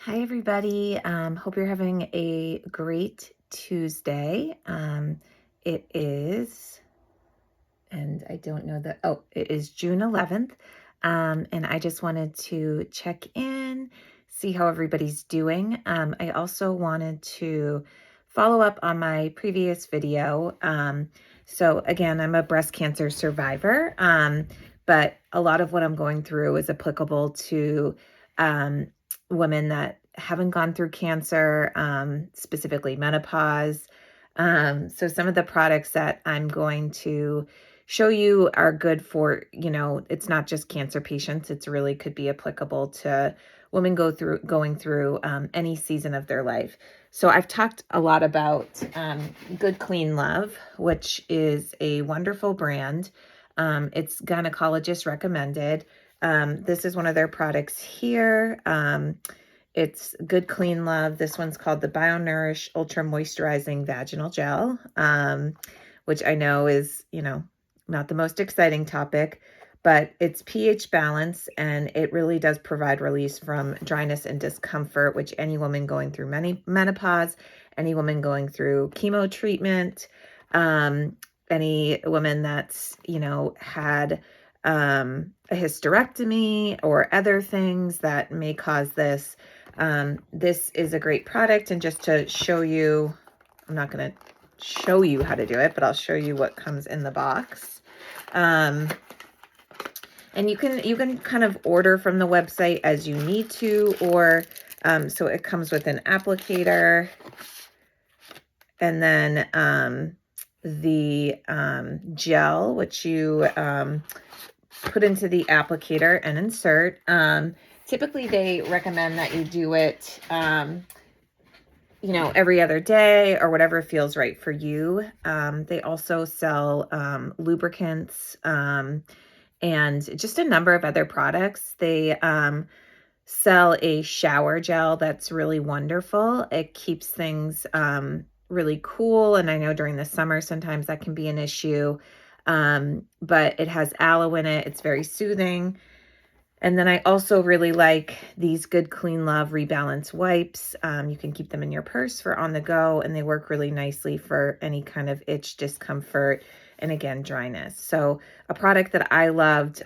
Hi, everybody. Hope you're having a great Tuesday. It is, and I don't know it is June 11th. And I just wanted to check in, see how everybody's doing. I also wanted to follow up on my previous video. So again, I'm a breast cancer survivor, but a lot of what I'm going through is applicable to um, women that haven't gone through cancer, specifically menopause. So some of the products that I'm going to show you are good for, it's not just cancer patients. It's really could be applicable to women going through any season of their life. So I've talked a lot about Good Clean Love, which is a wonderful brand. It's gynecologist recommended. This is one of their products here. It's Good Clean Love. This one's called the BioNourish Ultra Moisturizing Vaginal Gel, which I know is, not the most exciting topic, but it's pH balance, and it really does provide release from dryness and discomfort, which any woman going through menopause, any woman going through chemo treatment, any woman that's, had a hysterectomy or other things that may cause this. This is a great product, and just to show you, I'm not going to show you how to do it, but I'll show you what comes in the box. And you can kind of order from the website as you need to, or so it comes with an applicator, and then the gel, which you put into the applicator and insert. Typically, they recommend that you do it, every other day or whatever feels right for you. They also sell lubricants and just a number of other products. They sell a shower gel that's really wonderful. It keeps things really cool. And I know during the summer, sometimes that can be an issue. But it has aloe in it. It's very soothing. And then I also really like these Good Clean Love Rebalance wipes. You can keep them in your purse for on the go, and they work really nicely for any kind of itch, discomfort, and again, dryness. So a product that I loved,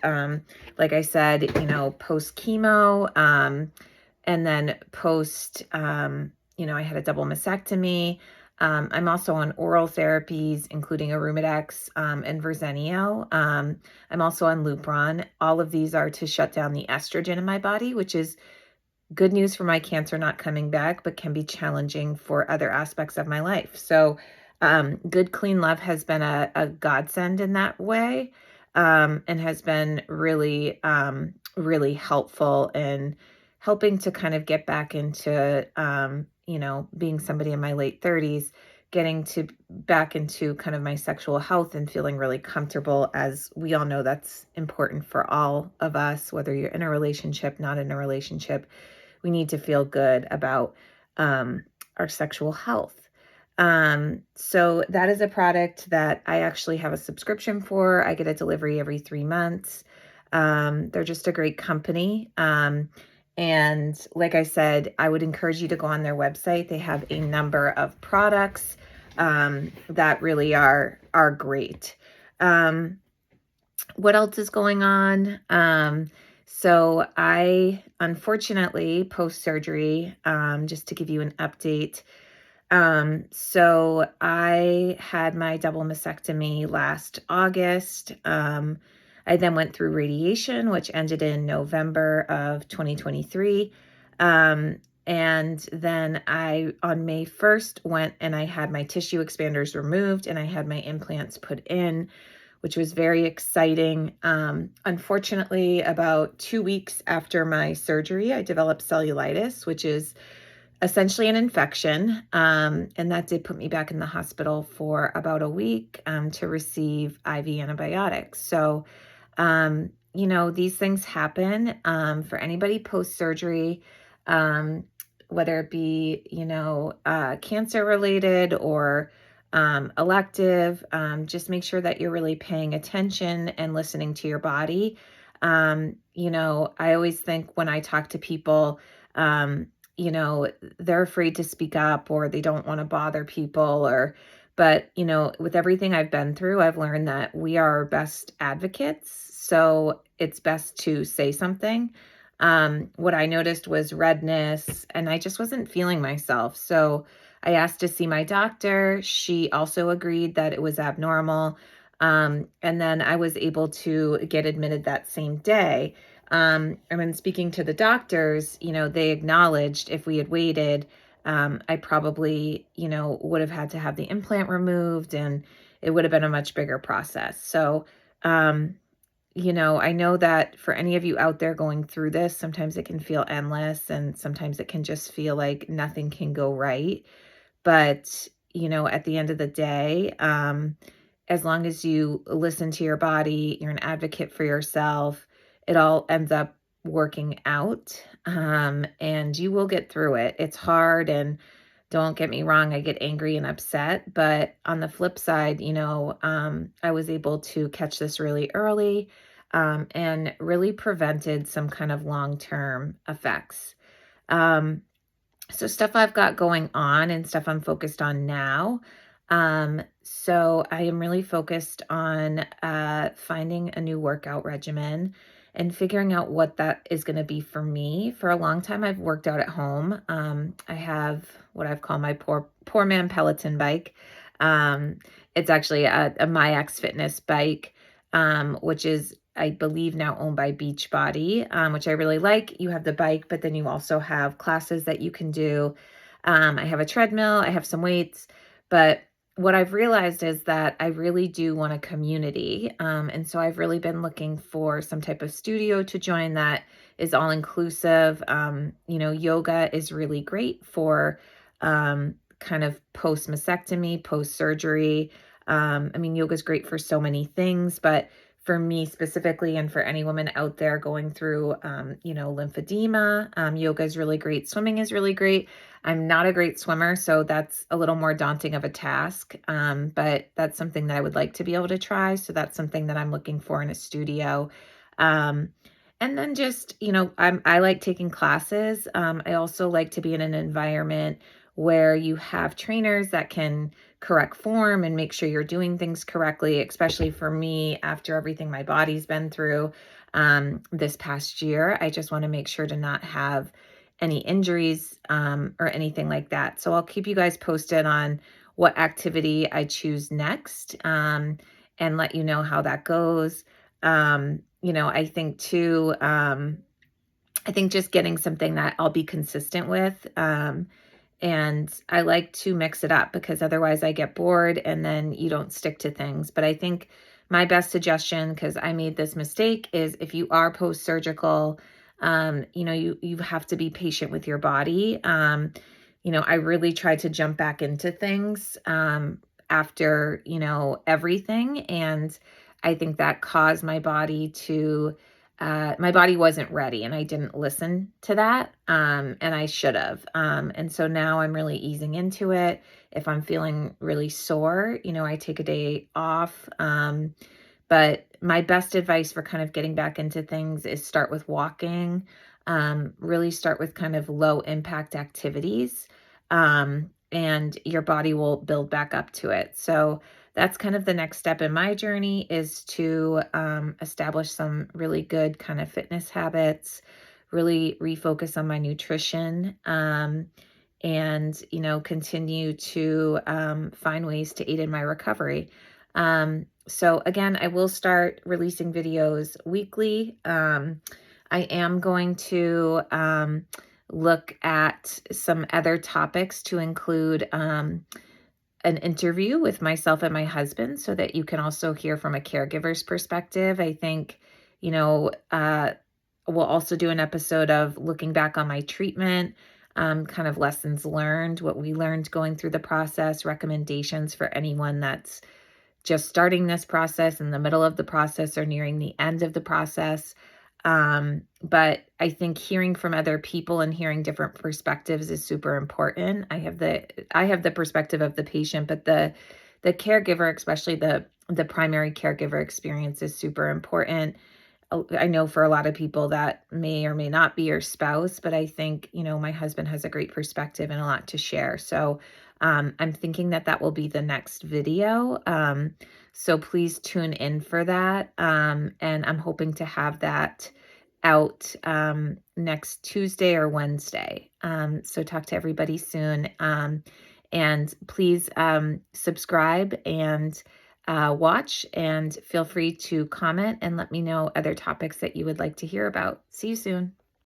like I said, post chemo, and then post, I had a double mastectomy. I'm also on oral therapies, including Arimidex and Verzenio. I'm also on Lupron. All of these are to shut down the estrogen in my body, which is good news for my cancer not coming back, but can be challenging for other aspects of my life. So Good Clean Love has been a godsend in that way, and has been really, really helpful in helping to kind of get back into, being somebody in my late 30s, getting to back into kind of my sexual health and feeling really comfortable. As we all know, that's important for all of us, whether you're in a relationship, not in a relationship. We need to feel good about our sexual health. So that is a product that I actually have a subscription for. I get a delivery every 3 months. They're just a great company. And like I said, I would encourage you to go on their website. They have a number of products that really are great. What else is going on? So I, unfortunately, post-surgery, just to give you an update, so I had my double mastectomy last August. I then went through radiation, which ended in November of 2023. And then on May 1st, went and I had my tissue expanders removed and I had my implants put in, which was very exciting. Unfortunately, about 2 weeks after my surgery, I developed cellulitis, which is essentially an infection. And that did put me back in the hospital for about a week to receive IV antibiotics. So, these things happen for anybody post-surgery, whether it be, cancer related or elective. Just make sure that you're really paying attention and listening to your body. I always think when I talk to people, you know, they're afraid to speak up or they don't want to bother people but, with everything I've been through, I've learned that we are our best advocates. So it's best to say something. What I noticed was redness and I just wasn't feeling myself. So I asked to see my doctor. She also agreed that it was abnormal. And then I was able to get admitted that same day. And when speaking to the doctors, they acknowledged if we had waited, I probably, would have had to have the implant removed and it would have been a much bigger process. So, um, I know that for any of you out there going through this, sometimes it can feel endless and sometimes it can just feel like nothing can go right. But, at the end of the day, as long as you listen to your body, you're an advocate for yourself, it all ends up working out. And you will get through it. It's hard. And don't get me wrong, I get angry and upset. But on the flip side, I was able to catch this really early and really prevented some kind of long term effects. Um, so stuff I've got going on and stuff I'm focused on now. So I am really focused on finding a new workout regimen and figuring out what that is going to be for me. For a long time, I've worked out at home. I have what I've called my poor man Peloton bike. Um, it's actually a My X Fitness bike, which is I believe now owned by Beachbody, which I really like. You have the bike, but then you also have classes that you can do. I have a treadmill, I have some weights, but what I've realized is that I really do want a community. And so I've really been looking for some type of studio to join that is all inclusive. Yoga is really great for kind of post mastectomy, post surgery. Yoga is great for so many things, but for me specifically, and for any woman out there going through, lymphedema, yoga is really great. Swimming is really great. I'm not a great swimmer, so that's a little more daunting of a task. But that's something that I would like to be able to try. So that's something that I'm looking for in a studio. Um, and then just, I like taking classes. I also like to be in an environment where you have trainers that can correct form and make sure you're doing things correctly, especially for me after everything my body's been through this past year. I just want to make sure to not have any injuries or anything like that. So I'll keep you guys posted on what activity I choose next and let you know how that goes. I think too, I think just getting something that I'll be consistent with. And I like to mix it up because otherwise I get bored and then you don't stick to things. But I think my best suggestion, because I made this mistake, is if you are post-surgical, you have to be patient with your body. I really tried to jump back into things after, everything. And I think that caused my body wasn't ready and I didn't listen to that. And I should have. And so now I'm really easing into it. If I'm feeling really sore, I take a day off. But my best advice for kind of getting back into things is start with walking, really start with kind of low impact activities, and your body will build back up to it. So that's kind of the next step in my journey is to establish some really good kind of fitness habits, really refocus on my nutrition, and, continue to find ways to aid in my recovery. So again, I will start releasing videos weekly. I am going to look at some other topics to include an interview with myself and my husband so that you can also hear from a caregiver's perspective. I think, we'll also do an episode of looking back on my treatment, kind of lessons learned, what we learned going through the process, recommendations for anyone that's just starting this process, in the middle of the process, or nearing the end of the process. But I think hearing from other people and hearing different perspectives is super important. I have the perspective of the patient, but the caregiver, especially the primary caregiver experience, is super important. I know for a lot of people that may or may not be your spouse, but I think, my husband has a great perspective and a lot to share. So I'm thinking that that will be the next video. So please tune in for that. And I'm hoping to have that out next Tuesday or Wednesday. So talk to everybody soon. And please subscribe and watch, and feel free to comment and let me know other topics that you would like to hear about. See you soon.